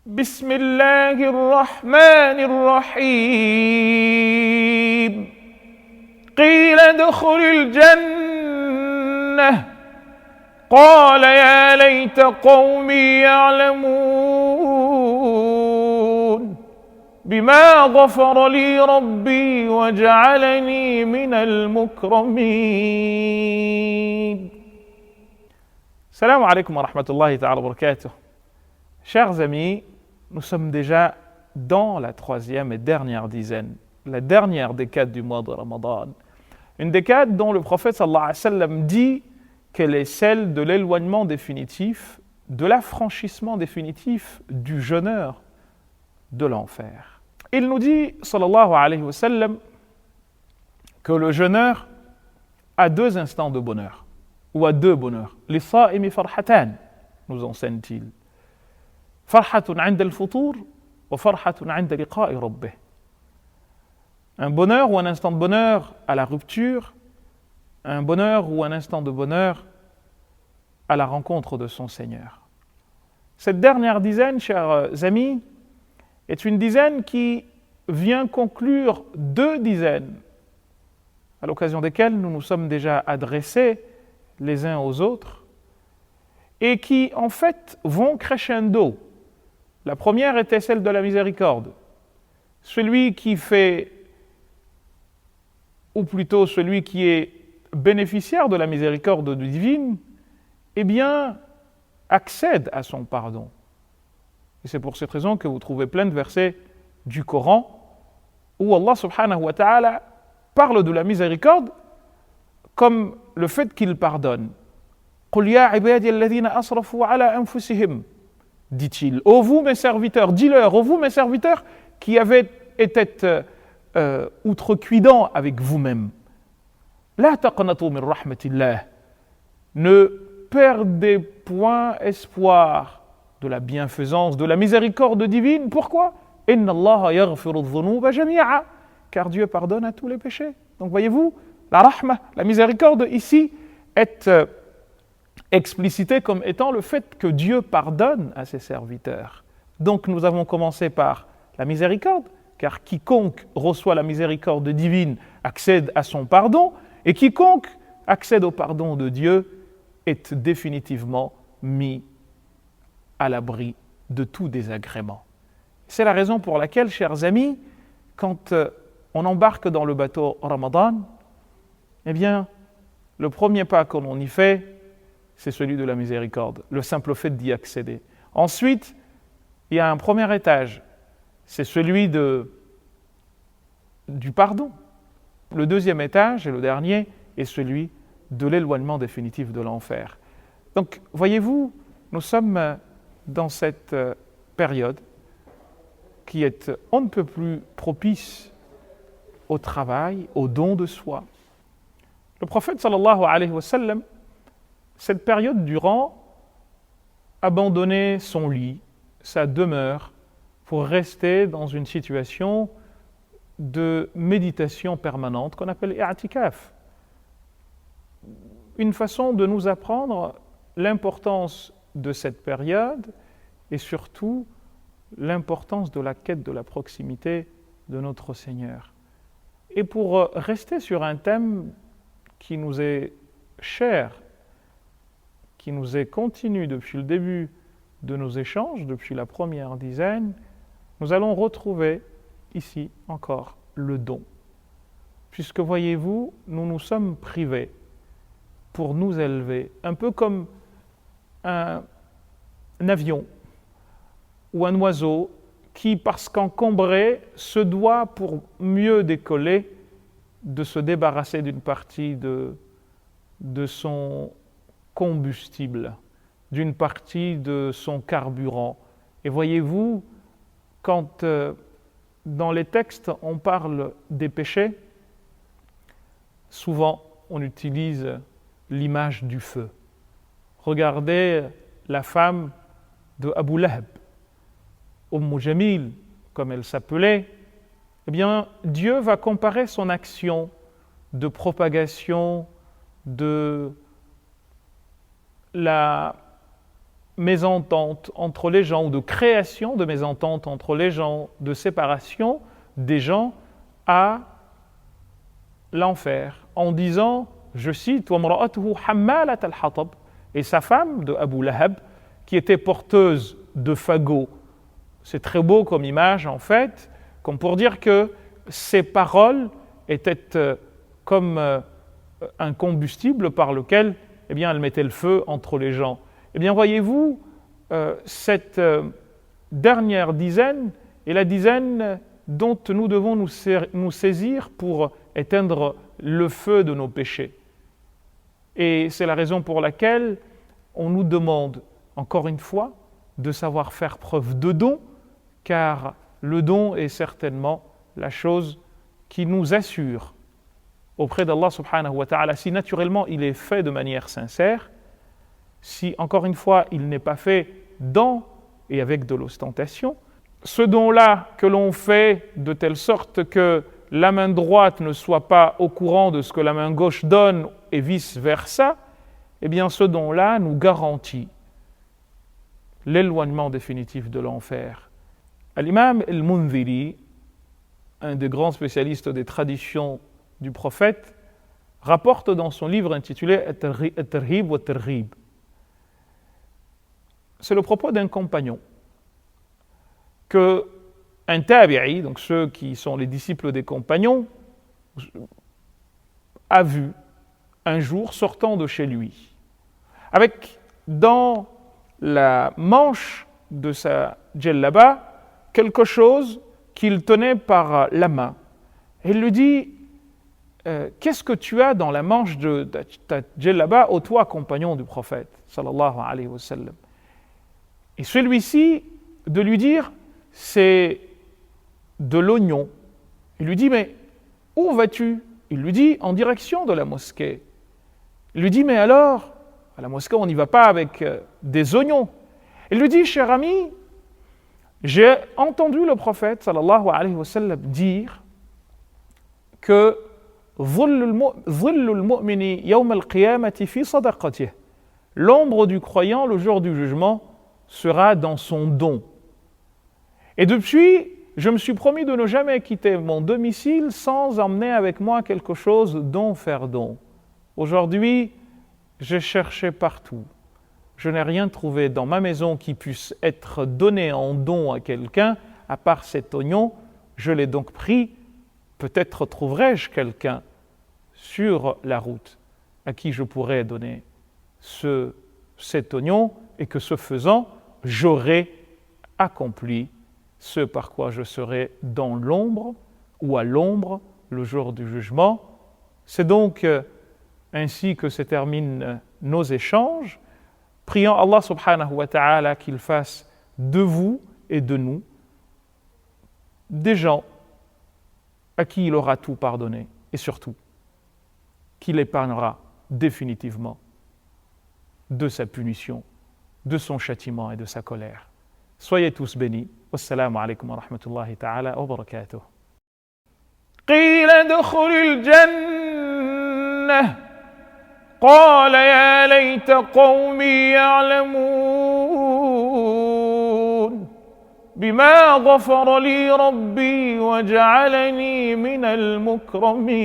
بسم الله الرحمن الرحيم قيل ادخل الجنة قال يا ليت قومي يعلمون بما غفر لي ربي وجعلني من المكرمين. Salam alaikum wa rahmatullahi ta'ala wa barakatuh. Chers amis, nous sommes déjà dans la troisième et dernière dizaine, la dernière décade du mois de Ramadan. Une décade dont le prophète sallallahu alayhi wa sallam dit qu'elle est celle de l'éloignement définitif, de l'affranchissement définitif du jeûneur de l'enfer. Il nous dit, sallallahu alayhi wa sallam, que le jeûneur a deux instants de bonheur, ou à deux bonheurs. Les sa'imi farhatan, nous enseigne-t-il. Farhatun 'inda al-futur wa farhatun 'inda liqa'i rabbih. Un bonheur ou un instant de bonheur à la rupture, un bonheur ou un instant de bonheur à la rencontre de son Seigneur. Cette dernière dizaine, chers amis, est une dizaine qui vient conclure deux dizaines, à l'occasion desquelles nous nous sommes déjà adressés les uns aux autres, et qui en fait vont crescendo. La première était celle de la miséricorde. Celui qui fait, ou plutôt celui qui est bénéficiaire de la miséricorde divine, eh bien, accède à son pardon. Et c'est pour cette raison que vous trouvez plein de versets du Coran où Allah subhanahu wa ta'ala parle de la miséricorde comme le fait qu'il pardonne. قُلْ يَا عِبَادِيَ الَّذِينَ أَسْرَفُوا عَلَى أَنفُسِهِمْ, dit-il. Ô vous mes serviteurs, dis-leur, ô vous mes serviteurs qui avez été outrecuidants avec vous-même. لَا تَقْنَطُوا مِنْ رَحْمَةِ اللَّهِ, ne perdez point espoir de la bienfaisance, de la miséricorde divine. Pourquoi? إِنَّ اللَّهَ يَغْفِرُ الذُّنُوبَ جَمِيعًا, car Dieu pardonne à tous les péchés. Donc voyez-vous, la rahma, la miséricorde ici est explicitée comme étant le fait que Dieu pardonne à ses serviteurs. Donc nous avons commencé par la miséricorde, car quiconque reçoit la miséricorde divine accède à son pardon, et quiconque accède au pardon de Dieu est définitivement mis à l'abri de tout désagrément. C'est la raison pour laquelle, chers amis, quand on embarque dans le bateau Ramadan, eh bien, le premier pas que l'on y fait, c'est celui de la miséricorde, le simple fait d'y accéder. Ensuite, il y a un premier étage, c'est celui du pardon. Le deuxième étage, et le dernier, est celui de l'éloignement définitif de l'enfer. Donc, voyez-vous, nous sommes dans cette période qui est on ne peut plus propice au travail, au don de soi. Le prophète sallallahu alayhi wa sallam, cette période durant, abandonnait son lit, sa demeure, pour rester dans une situation de méditation permanente qu'on appelle i'tikaf. Une façon de nous apprendre l'importance de cette période et surtout l'importance de la quête de la proximité de notre Seigneur. Et pour rester sur un thème qui nous est cher, qui nous est continu depuis le début de nos échanges, depuis la première dizaine, nous allons retrouver ici encore le don. Puisque voyez-vous, nous nous sommes privés pour nous élever, un peu comme un avion ou un oiseau qui, parce qu'encombré, se doit, pour mieux décoller, de se débarrasser d'une partie de son combustible, d'une partie de son carburant. Et voyez-vous, quand dans les textes on parle des péchés, souvent on utilise l'image du feu. Regardez la femme de Abu Lahab, Jamil, comme elle s'appelait. Eh bien, Dieu va comparer son action de propagation de la mésentente entre les gens, ou de création de mésentente entre les gens, de séparation des gens à l'enfer, en disant, je cite, وَامْرَأَتُهُ حَمَّالَةَ الْحَطَبِ, et sa femme de Abu Lahab, qui était porteuse de fagots. C'est très beau comme image en fait, comme pour dire que ses paroles étaient comme un combustible par lequel eh bien, elle mettait le feu entre les gens. Eh bien, voyez-vous, cette dernière dizaine est la dizaine dont nous devons nous saisir pour éteindre le feu de nos péchés. Et c'est la raison pour laquelle on nous demande, encore une fois, de savoir faire preuve de don, car le don est certainement la chose qui nous assure auprès d'Allah subhanahu wa ta'ala, si naturellement il est fait de manière sincère, si encore une fois il n'est pas fait dans et avec de l'ostentation, ce don-là que l'on fait de telle sorte que la main droite ne soit pas au courant de ce que la main gauche donne et vice-versa, eh bien ce don-là nous garantit l'éloignement définitif de l'enfer. L'imam al-Mundhiri, un des grands spécialistes des traditions du prophète, rapporte dans son livre intitulé At-Tarhib wa Targhib. C'est le propos d'un compagnon que un tabi'i, donc ceux qui sont les disciples des compagnons, a vu un jour sortant de chez lui, avec dans la manche de sa djellaba quelque chose qu'il tenait par la main. Et il lui dit, qu'est-ce que tu as dans la manche de ta djellaba, ô toi compagnon du prophète, sallallahu alayhi wa sallam. Et celui-ci, de lui dire, c'est de l'oignon. Il lui dit, mais où vas-tu? Il lui dit, en direction de la mosquée. Il lui dit, mais alors, à la mosquée, on n'y va pas avec des oignons. Il lui dit, cher ami, j'ai entendu le prophète, sallallahu alayhi wa sallam, dire que l'ombre du croyant, le jour du jugement, sera dans son don. Et depuis, je me suis promis de ne jamais quitter mon domicile sans emmener avec moi quelque chose dont faire don. Aujourd'hui, j'ai cherché partout. Je n'ai rien trouvé dans ma maison qui puisse être donné en don à quelqu'un, à part cet oignon. Je l'ai donc pris. Peut-être trouverai-je quelqu'un sur la route à qui je pourrais donner cet oignon, et que ce faisant, j'aurai accompli ce par quoi je serai dans l'ombre ou à l'ombre le jour du jugement. C'est donc ainsi que se terminent nos échanges. Prions Allah subhanahu wa ta'ala qu'il fasse de vous et de nous des gens à qui il aura tout pardonné, et surtout qu'il épargnera définitivement de sa punition, de son châtiment et de sa colère. Soyez tous bénis. Wassalamu alaikum wa rahmatullahi ta'ala wa barakatuh. قيل ادخل الجنة قال يا ليت قومي يعلمون بما غفر لي ربي وجعلني من المكرمين